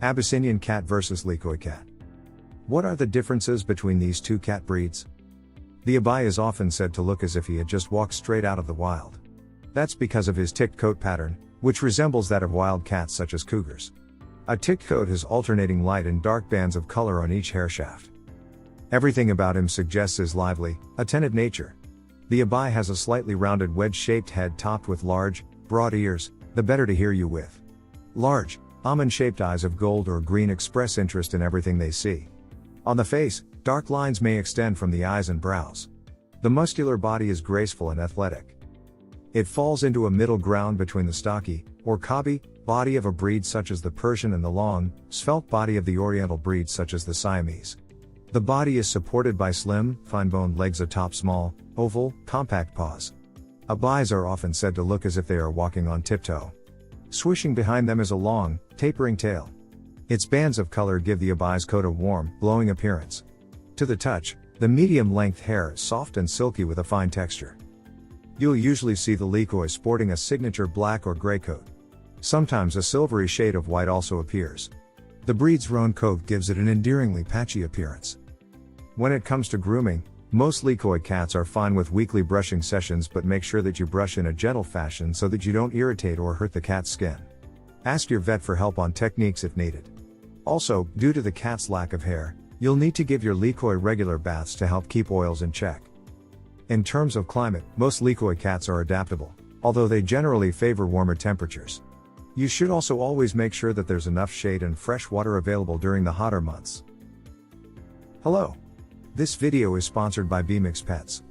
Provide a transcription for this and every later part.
Abyssinian cat versus Lekoi cat. What are the differences between these two cat breeds? The Abai is often said to look as if he had just walked straight out of the wild. That's because of his ticked coat pattern, which resembles that of wild cats such as cougars. A ticked coat has alternating light and dark bands of color on each hair shaft. Everything about him suggests his lively, attentive nature. The Abai has a slightly rounded wedge-shaped head topped with large, broad ears, the better to hear you with. Large, almond-shaped eyes of gold or green express interest in everything they see. On the face, dark lines may extend from the eyes and brows. The muscular body is graceful and athletic. It falls into a middle ground between the stocky, or cobby, body of a breed such as the Persian and the long, svelte body of the Oriental breeds such as the Siamese. The body is supported by slim, fine-boned legs atop small, oval, compact paws. Abais are often said to look as if they are walking on tiptoe. Swishing behind them is a long, tapering tail. Its bands of color give the Abai's coat a warm, glowing appearance. To the touch, the medium-length hair is soft and silky with a fine texture. You'll usually see the Lekoi sporting a signature black or gray coat. Sometimes a silvery shade of white also appears. The breed's roan coat gives it an endearingly patchy appearance. When it comes to grooming, most Lekoi cats are fine with weekly brushing sessions, but make sure that you brush in a gentle fashion so that you don't irritate or hurt the cat's skin. Ask your vet for help on techniques if needed. Also, due to the cat's lack of hair, you'll need to give your Lekoi regular baths to help keep oils in check. In terms of climate, most Lekoi cats are adaptable, although they generally favor warmer temperatures. You should also always make sure that there's enough shade and fresh water available during the hotter months. Hello. This video is sponsored by BMX Pets.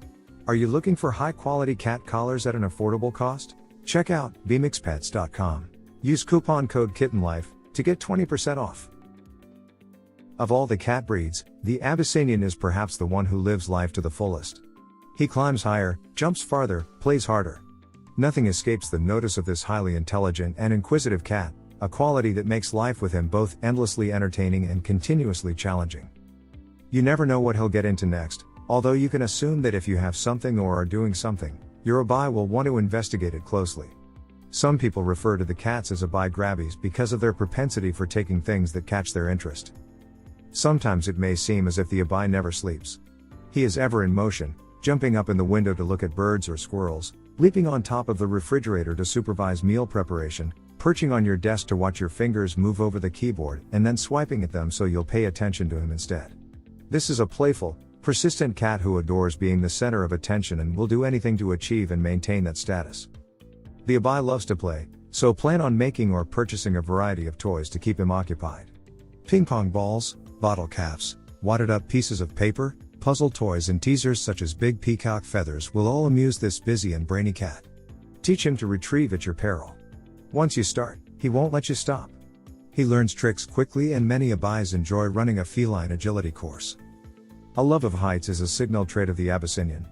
Are you looking for high-quality cat collars at an affordable cost? Check out bmxpets.com. Use coupon code KittenLife to get 20% off. Of all the cat breeds, the Abyssinian is perhaps the one who lives life to the fullest. He climbs higher, jumps farther, plays harder. Nothing escapes the notice of this highly intelligent and inquisitive cat, a quality that makes life with him both endlessly entertaining and continuously challenging. You never know what he'll get into next, although you can assume that if you have something or are doing something, your Abai will want to investigate it closely. Some people refer to the cats as Abai grabbies because of their propensity for taking things that catch their interest. Sometimes it may seem as if the Abai never sleeps. He is ever in motion, jumping up in the window to look at birds or squirrels, leaping on top of the refrigerator to supervise meal preparation, perching on your desk to watch your fingers move over the keyboard and then swiping at them so you'll pay attention to him instead. This is a playful, persistent cat who adores being the center of attention and will do anything to achieve and maintain that status. The Abai loves to play, so plan on making or purchasing a variety of toys to keep him occupied. Ping pong balls, bottle caps, wadded up pieces of paper, puzzle toys and teasers such as big peacock feathers will all amuse this busy and brainy cat. Teach him to retrieve at your peril. Once you start, he won't let you stop. He learns tricks quickly and many Abais enjoy running a feline agility course. A love of heights is a signal trait of the Abyssinian.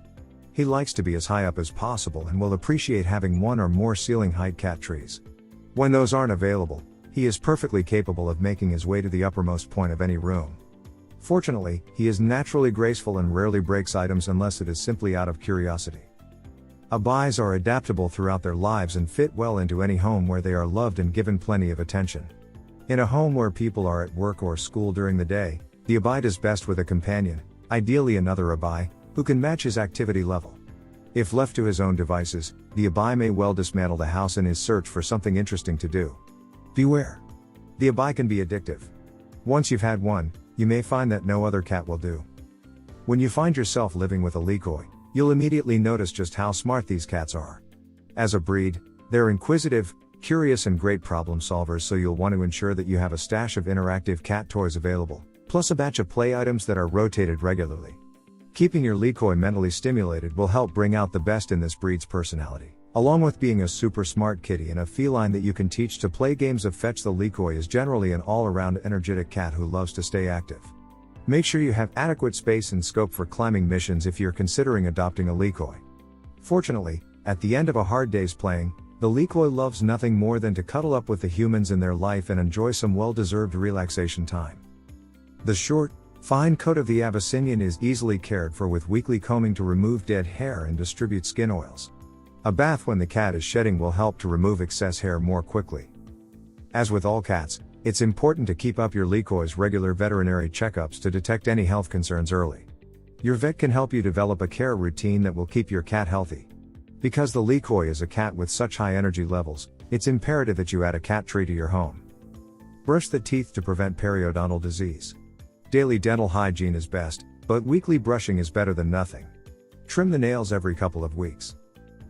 He likes to be as high up as possible and will appreciate having one or more ceiling height cat trees. When those aren't available, he is perfectly capable of making his way to the uppermost point of any room. Fortunately, he is naturally graceful and rarely breaks items unless it is simply out of curiosity. Abais are adaptable throughout their lives and fit well into any home where they are loved and given plenty of attention. In a home where people are at work or school during the day, the Abai does best with a companion, ideally another Abai, who can match his activity level. If left to his own devices, the Abai may well dismantle the house in his search for something interesting to do. Beware. The Abai can be addictive. Once you've had one, you may find that no other cat will do. When you find yourself living with a Lekoi, you'll immediately notice just how smart these cats are. As a breed, they're inquisitive, curious and great problem solvers, so you'll want to ensure that you have a stash of interactive cat toys available, plus a batch of play items that are rotated regularly. Keeping your Lekoi mentally stimulated will help bring out the best in this breed's personality. Along with being a super smart kitty and a feline that you can teach to play games of fetch, the Lekoi is generally an all-around energetic cat who loves to stay active. Make sure you have adequate space and scope for climbing missions if you're considering adopting a Lekoi. Fortunately, at the end of a hard day's playing, the Lekoi loves nothing more than to cuddle up with the humans in their life and enjoy some well-deserved relaxation time. The short, fine coat of the Abyssinian is easily cared for with weekly combing to remove dead hair and distribute skin oils. A bath when the cat is shedding will help to remove excess hair more quickly. As with all cats, It's important to keep up your Lekoi's regular veterinary checkups to detect any health concerns early. Your vet can help you develop a care routine that will keep your cat healthy. Because the Lekoi is a cat with such high energy levels, it's imperative that you add a cat tree to your home. Brush the teeth to prevent periodontal disease. Daily dental hygiene is best, but weekly brushing is better than nothing. Trim the nails every couple of weeks.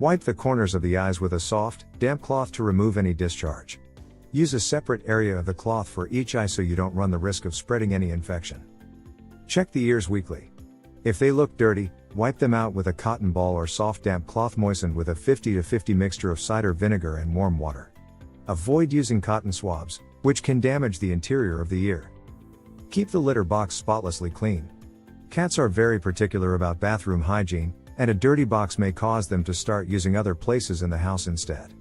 Wipe the corners of the eyes with a soft, damp cloth to remove any discharge. Use a separate area of the cloth for each eye so you don't run the risk of spreading any infection. Check the ears weekly. If they look dirty, wipe them out with a cotton ball or soft damp cloth moistened with a 50-50 mixture of cider vinegar and warm water. Avoid using cotton swabs, which can damage the interior of the ear. Keep the litter box spotlessly clean. Cats are very particular about bathroom hygiene, and a dirty box may cause them to start using other places in the house instead.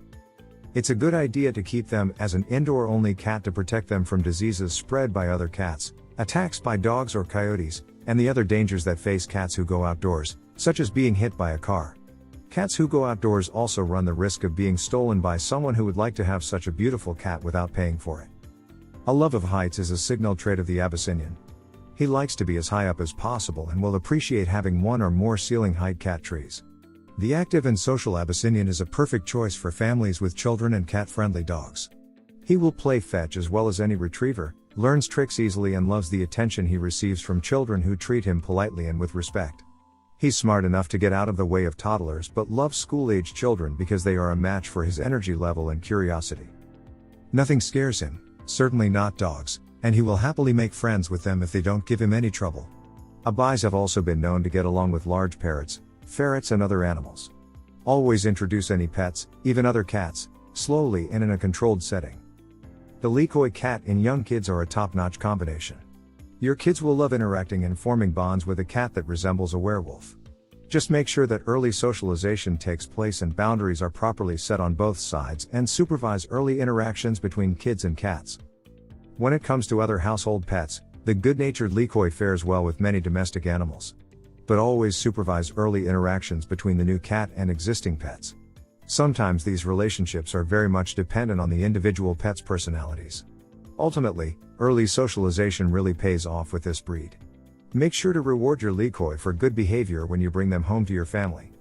It's a good idea to keep them as an indoor-only cat to protect them from diseases spread by other cats, attacks by dogs or coyotes, and the other dangers that face cats who go outdoors, such as being hit by a car. Cats who go outdoors also run the risk of being stolen by someone who would like to have such a beautiful cat without paying for it. A love of heights is a signal trait of the Abyssinian. He likes to be as high up as possible and will appreciate having one or more ceiling height cat trees. The active and social Abyssinian is a perfect choice for families with children and cat-friendly dogs. He will play fetch as well as any retriever, learns tricks easily and loves the attention he receives from children who treat him politely and with respect. He's smart enough to get out of the way of toddlers but loves school-aged children because they are a match for his energy level and curiosity. Nothing scares him, certainly not dogs, and he will happily make friends with them if they don't give him any trouble. Abais have also been known to get along with large parrots, ferrets and other animals. Always introduce any pets, even other cats, slowly and in a controlled setting. The Lekoi cat and young kids are a top-notch combination. Your kids will love interacting and forming bonds with a cat that resembles a werewolf. Just make sure that early socialization takes place and boundaries are properly set on both sides, and supervise early interactions between kids and cats. When it comes to other household pets, the good-natured Lekoi fares well with many domestic animals. But always supervise early interactions between the new cat and existing pets. Sometimes these relationships are very much dependent on the individual pet's personalities. Ultimately, early socialization really pays off with this breed. Make sure to reward your Lekoi for good behavior when you bring them home to your family.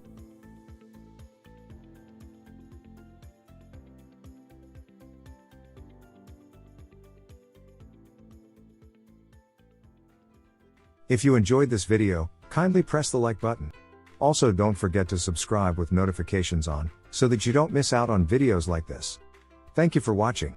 If you enjoyed this video, kindly press the like button. Also, don't forget to subscribe with notifications on, so that you don't miss out on videos like this. Thank you for watching.